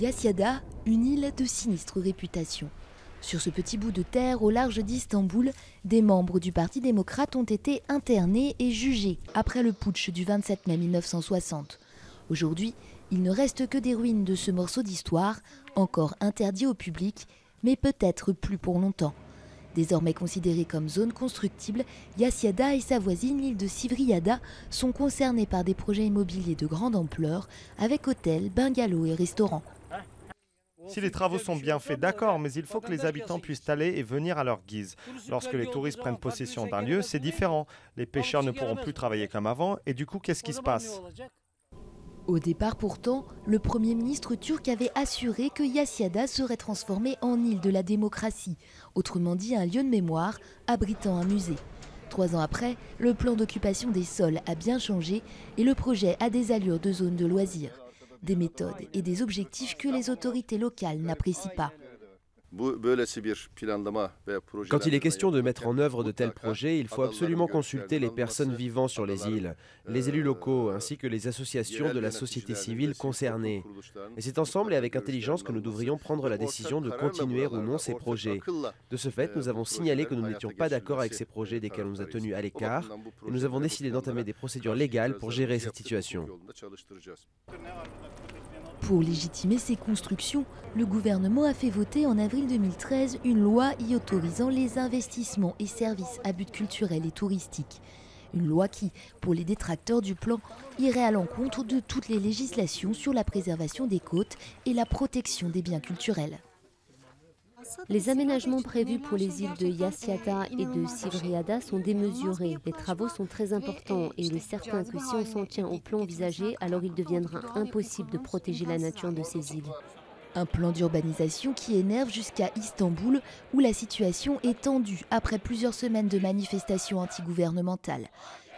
Yasyada, une île de sinistre réputation. Sur ce petit bout de terre au large d'Istanbul, des membres du Parti démocrate ont été internés et jugés après le putsch du 27 mai 1960. Aujourd'hui, il ne reste que des ruines de ce morceau d'histoire, encore interdit au public, mais peut-être plus pour longtemps. Désormais considérée comme zone constructible, Yasyada et sa voisine, l'île de Sivriyada, sont concernés par des projets immobiliers de grande ampleur, avec hôtels, bungalows et restaurants. Si les travaux sont bien faits, d'accord, mais il faut que les habitants puissent aller et venir à leur guise. Lorsque les touristes prennent possession d'un lieu, c'est différent. Les pêcheurs ne pourront plus travailler comme avant, et du coup, qu'est-ce qui se passe ? Au départ pourtant, le Premier ministre turc avait assuré que Yasyada serait transformée en île de la démocratie, autrement dit un lieu de mémoire abritant un musée. 3 ans après, le plan d'occupation des sols a bien changé et le projet a des allures de zone de loisirs. Des méthodes et des objectifs que les autorités locales n'apprécient pas. Quand il est question de mettre en œuvre de tels projets, il faut absolument consulter les personnes vivant sur les îles, les élus locaux ainsi que les associations de la société civile concernées. Et c'est ensemble et avec intelligence que nous devrions prendre la décision de continuer ou non ces projets. De ce fait, nous avons signalé que nous n'étions pas d'accord avec ces projets desquels on nous a tenus à l'écart et nous avons décidé d'entamer des procédures légales pour gérer cette situation. Pour légitimer ces constructions, le gouvernement a fait voter en avril 2013 une loi y autorisant les investissements et services à but culturel et touristique. Une loi qui, pour les détracteurs du plan, irait à l'encontre de toutes les législations sur la préservation des côtes et la protection des biens culturels. Les aménagements prévus pour les îles de Yasyada et de Sivriyada sont démesurés. Les travaux sont très importants et il est certain que si on s'en tient au plan envisagé, alors il deviendra impossible de protéger la nature de ces îles. Un plan d'urbanisation qui énerve jusqu'à Istanbul, où la situation est tendue après plusieurs semaines de manifestations antigouvernementales.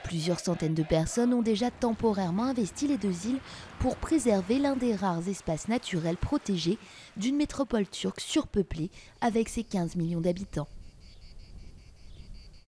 Plusieurs centaines de personnes ont déjà temporairement investi les 2 îles pour préserver l'un des rares espaces naturels protégés d'une métropole turque surpeuplée avec ses 15 millions d'habitants.